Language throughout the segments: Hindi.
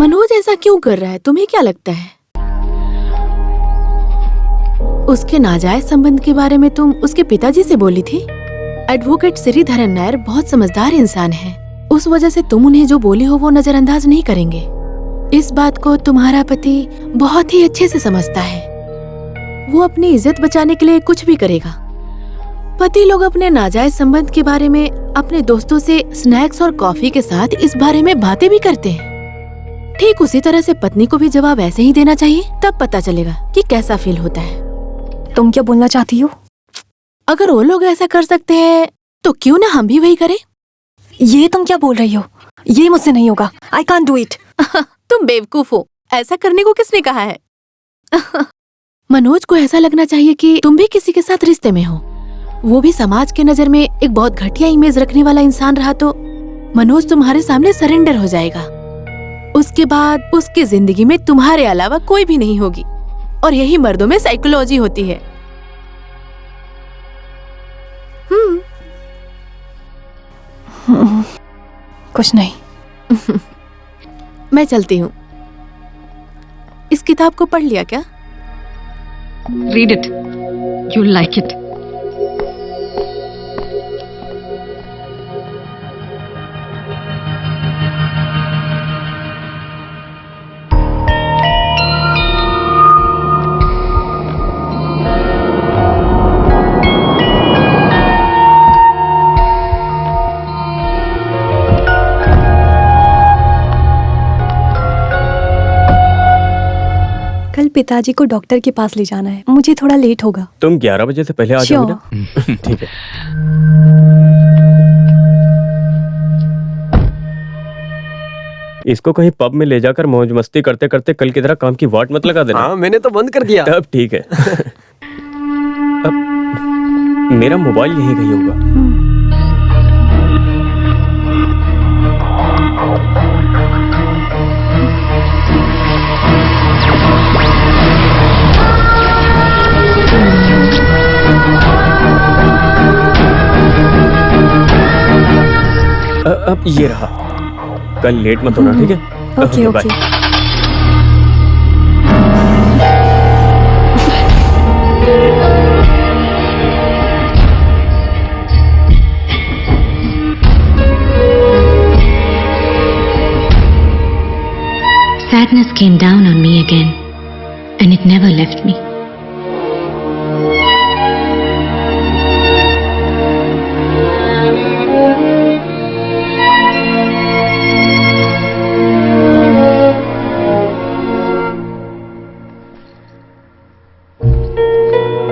मनोज ऐसा क्यों कर रहा है, तुम्हें क्या लगता है? उसके नाजायज संबंध के बारे में तुम उसके पिताजी से बोली थी? एडवोकेट श्रीधरन नायर बहुत समझदार इंसान है, उस वजह से तुम उन्हें जो बोली हो वो नजरअंदाज नहीं करेंगे। इस बात को तुम्हारा पति बहुत ही अच्छे से समझता है। वो अपनी इज्जत बचाने के लिए कुछ भी करेगा। पति लोग अपने नाजायज संबंध के बारे में अपने दोस्तों से स्नैक्स और कॉफी के साथ इस बारे में बातें भी करते हैं। ठीक उसी तरह से पत्नी को भी जवाब ऐसे ही देना चाहिए, तब पता चलेगा कि कैसा फील होता है। तुम क्या बोलना चाहती हो? अगर वो लोग ऐसा कर सकते हैं तो क्यों ना हम भी वही करें? ये तुम क्या बोल रही हो? ये मुझसे नहीं होगा। I can't do it। तुम बेवकूफ हो, ऐसा करने को किसने कहा है? मनोज को ऐसा लगना चाहिए कि तुम भी किसी के साथ रिश्ते में हो। वो भी समाज के नजर में एक बहुत घटिया इमेज रखने वाला इंसान रहा तो मनोज तुम्हारे सामने सरेंडर हो जाएगा। उसके बाद उसकी जिंदगी में तुम्हारे अलावा कोई भी नहीं होगी। और यही मर्दों में साइकोलॉजी होती है। कुछ नहीं। मैं चलती हूँ। इस किताब को पढ़ लिया क्या? Read it. You'll like it. कल पिताजी को डॉक्टर के पास ले जाना है, मुझे थोड़ा लेट होगा। तुम 11 बजे से पहले आ जाओगे ना? ठीक है। इसको कहीं पब में ले जाकर मौज मस्ती करते करते कल की तरह काम की वाट मत लगा देना। हाँ, मैंने तो बंद कर दिया। तब ठीक है। अब मेरा मोबाइल यहीं कहीं होगा। अब ये रहा। कल लेट मत होना, ठीक है? Okay okay. Sadness came down on me again, and it never left me.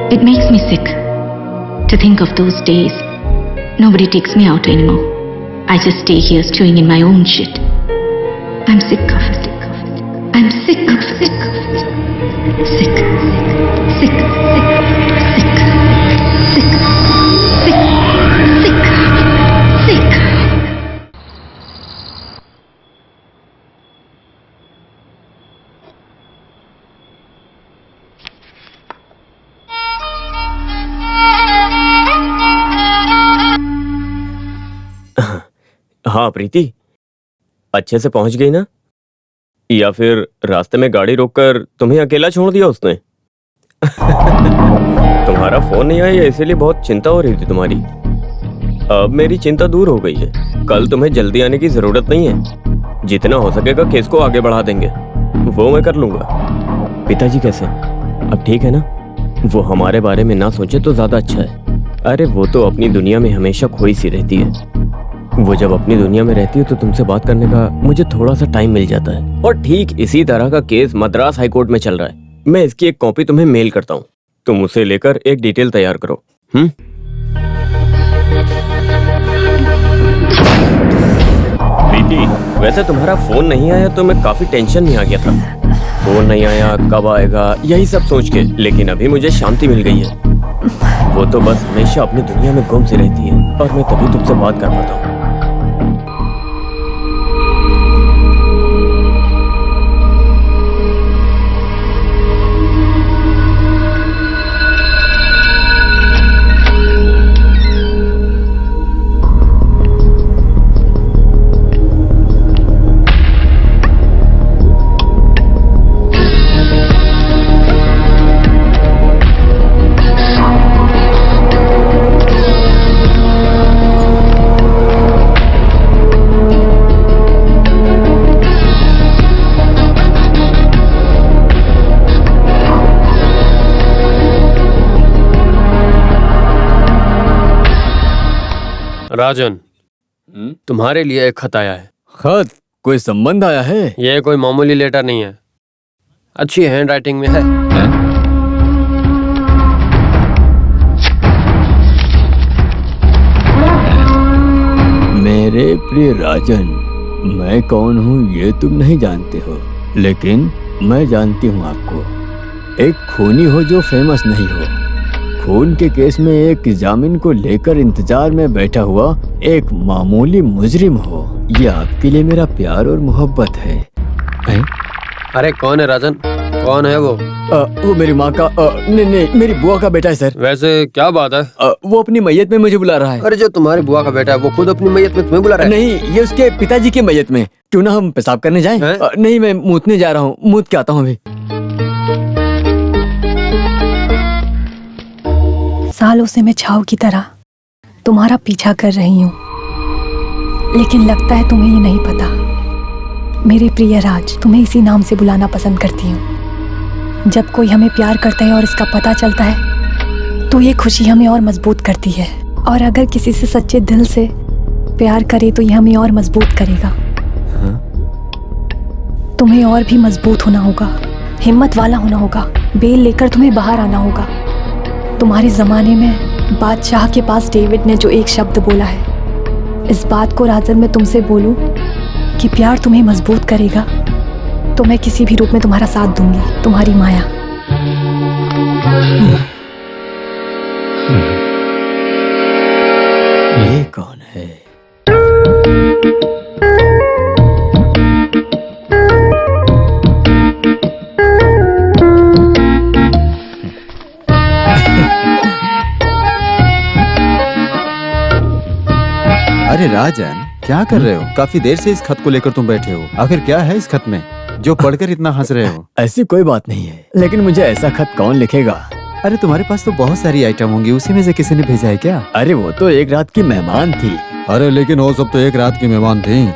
It makes me sick to think of those days. Nobody takes me out anymore. I just stay here stewing in my own shit. I'm sick of it. I'm sick of it. Sick. Sick. Sick. Sick. Sick. Sick. Sick. हाँ प्रीति, अच्छे से पहुंच गई ना? या फिर रास्ते में गाड़ी रोककर तुम्हें अकेला छोड़ दिया उसने? तुम्हारा फोन नहीं आया इसीलिए बहुत चिंता हो रही थी तुम्हारी। अब मेरी चिंता दूर हो गई है। कल तुम्हें जल्दी आने की जरूरत नहीं है। जितना हो सकेगा केस को आगे बढ़ा देंगे, वो मैं कर लूंगा। पिताजी कैसे? अब ठीक है ना? वो हमारे बारे में ना सोचे तो ज्यादा अच्छा है। अरे वो तो अपनी दुनिया में हमेशा खोई सी रहती है। वो जब अपनी दुनिया में रहती है तो तुमसे बात करने का मुझे थोड़ा सा टाइम मिल जाता है। और ठीक इसी तरह का केस मद्रास हाईकोर्ट में चल रहा है। मैं इसकी एक कॉपी तुम्हें मेल करता हूँ, तुम उसे लेकर एक डिटेल तैयार करो। प्रीति, वैसे तुम्हारा फोन नहीं आया तो मैं काफी टेंशन में आ गया था। फोन नहीं आया, कब आएगा, यही सब सोच के। लेकिन अभी मुझे शांति मिल गई है। वो तो बस हमेशा अपनी दुनिया में गुम सी रहती है और मैं तभी तुमसे बात कर पाता हूँ। राजन, तुम्हारे लिए एक खत आया है। खत? कोई संबंध आया है? ये कोई मामूली लेटर नहीं है, अच्छी हैंड राइटिंग में है। मेरे प्रिय राजन, मैं कौन हूँ ये तुम नहीं जानते हो, लेकिन मैं जानती हूँ आपको। एक खूनी हो जो फेमस नहीं हो, खून के केस में एक जामीन को लेकर इंतजार में बैठा हुआ एक मामूली मुजरिम हो। ये आपके लिए मेरा प्यार और मोहब्बत है। अरे कौन है राजन, कौन है वो? वो मेरी माँ का नहीं, मेरी बुआ का बेटा है सर। वैसे क्या बात है? वो अपनी मैयत में मुझे बुला रहा है। अरे जो तुम्हारी बुआ का बेटा है वो खुद अपनी मैयत में तुम्हें बुला रहा है? नहीं, ये उसके पिताजी की मैयत में। क्यों ना हम पेशाब करने जाएं? नहीं, मैं मूतने जा रहा हूँ, मूत के आता हूँ अभी। सालों से मैं छाव की तरह तुम्हारा पीछा कर रही हूँ, लेकिन लगता है तुम्हें ये नहीं पता। मेरे प्रिय राज, तुम्हें इसी नाम से बुलाना पसंद करती हूँ। जब कोई हमें प्यार करता है और इसका पता चलता है तो ये खुशी हमें और मजबूत करती है, और अगर किसी से सच्चे दिल से प्यार करे तो ये हमें और मजबूत करेगा। तुम्हें और भी मजबूत होना होगा, हिम्मत वाला होना होगा, बेल लेकर तुम्हें बाहर आना होगा। तुम्हारे ज़माने में बादशाह के पास डेविड ने जो एक शब्द बोला है, इस बात को राजन मैं तुमसे बोलूं कि प्यार तुम्हें मजबूत करेगा, तो मैं किसी भी रूप में तुम्हारा साथ दूंगी। तुम्हारी माया। ये कौन है? अरे राजन, क्या कर रहे हो? काफी देर से इस खत को लेकर तुम बैठे हो। आखिर क्या है इस खत में जो पढ़कर इतना हंस रहे हो? ऐसी कोई बात नहीं है, लेकिन मुझे ऐसा खत कौन लिखेगा? अरे तुम्हारे पास तो बहुत सारी आइटम होंगी, उसी में से किसी ने भेजा है क्या? अरे वो तो एक रात की मेहमान थी। अरे लेकिन वो सब तो एक रात की मेहमान थी।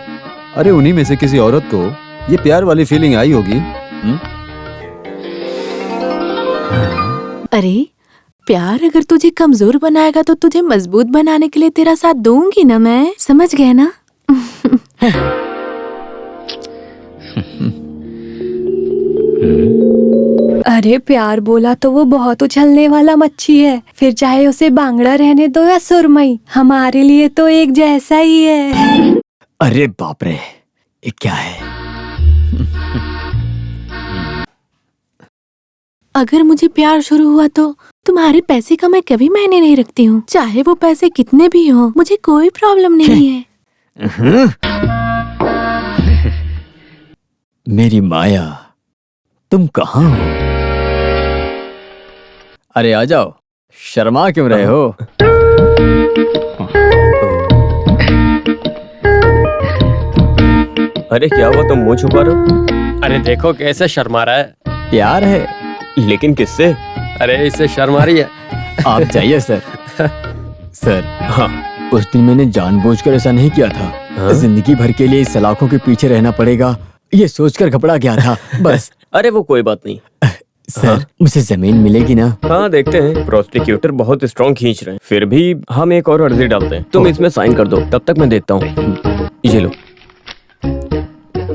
अरे उन्हीं में से किसी औरत को ये प्यार वाली फीलिंग आई होगी। अरे प्यार अगर तुझे कमजोर बनाएगा तो तुझे मजबूत बनाने के लिए तेरा साथ दूंगी ना मैं, समझ गए ना? अरे प्यार बोला तो वो बहुत उछलने वाला मच्छी है, फिर चाहे उसे बांगड़ा रहने दो या सुरमई, हमारे लिए तो एक जैसा ही है। अरे बाप रे, ये क्या है? अगर मुझे प्यार शुरू हुआ तो तुम्हारे पैसे का मैं कभी मायने नहीं रखती हूँ, चाहे वो पैसे कितने भी हो, मुझे कोई प्रॉब्लम नहीं है। मेरी माया, तुम कहाँ हो? अरे आ जाओ, शर्मा क्यों रहे हो? अरे क्या हुआ, तुम मुंह छुपा रहे हो? अरे देखो कैसे शर्मा रहा है। प्यार है, लेकिन किससे? अरे इससे शर्मा रही है। आप जाइए सर। सर, हाँ, उस दिन मैंने जानबूझकर ऐसा नहीं किया था। हाँ? जिंदगी भर के लिए इस सलाखों के पीछे रहना पड़ेगा, ये सोचकर घबरा गया था बस। अरे वो कोई बात नहीं। सर, हाँ? मुझे जमीन मिलेगी ना? हाँ देखते हैं, प्रोसिक्यूटर बहुत स्ट्रॉन्ग खींच रहे हैं, फिर भी हम एक और अर्जी डालते हैं। तुम इसमें साइन कर दो, तब तक मैं देखता हूँ। ये लो।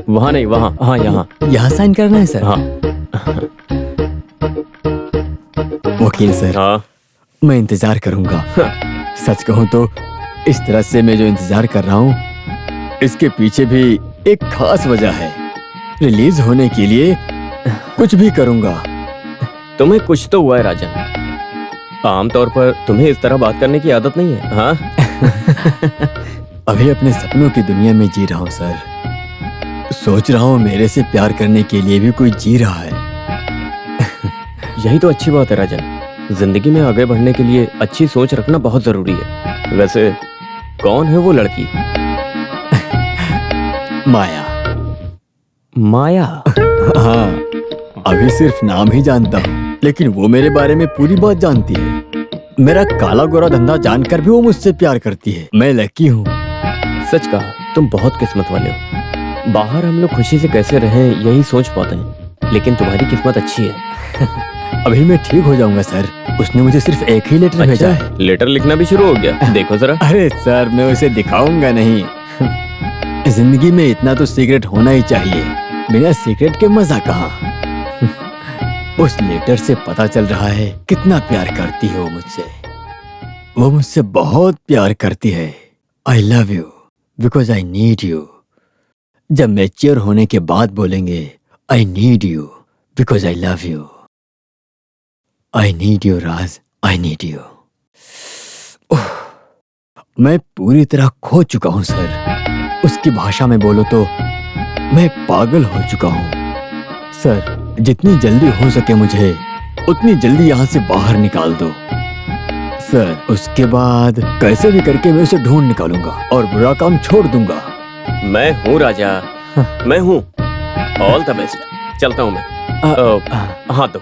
वहाँ नहीं, वहाँ, हाँ यहाँ। यहाँ साइन करना है सर? हाँ। वकील सर, हाँ। मैं इंतजार करूंगा। सच कहूँ तो इस तरह से मैं जो इंतजार कर रहा हूँ, इसके पीछे भी एक खास वजह है। रिलीज होने के लिए कुछ भी करूंगा। तुम्हें कुछ तो हुआ है राजन। आमतौर पर तुम्हें इस तरह बात करने की आदत नहीं है। हाँ? अभी अपने सपनों की दुनिया में जी रहा हूँ सर। सोच रहा हूँ मेरे से प्यार करने के लिए भी कोई जी रहा है। यही तो अच्छी बात है राजन। जिंदगी में आगे बढ़ने के लिए अच्छी सोच रखना बहुत जरूरी है। वैसे कौन है वो लड़की? माया। माया? हाँ, अभी सिर्फ नाम ही जानता हूँ, लेकिन वो मेरे बारे में पूरी बात जानती है। मेरा काला गोरा धंधा जानकर भी वो मुझसे प्यार करती है। मैं लकी हूँ। सच कहा, तुम बहुत किस्मत वाले हो। बाहर हम लोग खुशी से कैसे रहें यही सोच पाते हैं, लेकिन तुम्हारी किस्मत अच्छी है। अभी मैं ठीक हो जाऊंगा सर। उसने मुझे सिर्फ एक ही लेटर भेजा है। लेटर लिखना भी शुरू हो गया, देखो जरा। अरे सर, मैं उसे दिखाऊंगा नहीं। जिंदगी में इतना तो सीक्रेट होना ही चाहिए, बिना सीक्रेट के मजा कहाँ। उस लेटर से पता चल रहा है कितना प्यार करती है वो मुझसे। वो मुझसे बहुत प्यार करती है। I love you because I need you. जब मैच्योर होने के बाद बोलेंगे I need you because I love you. I need you Raj, I need you. मैं पूरी तरह खो चुका हूं सर। उसकी भाषा में बोलो तो मैं पागल हो चुका हूं। सर, जितनी जल्दी हो सके मुझे उतनी जल्दी यहाँ से बाहर निकाल दो सर। उसके बाद कैसे भी करके मैं उसे ढूंढ निकालूंगा और बुरा काम छोड़ दूंगा। मैं हूँ राजा, मैं हूँ। All the best. चलता हूँ मैं। हाँ तो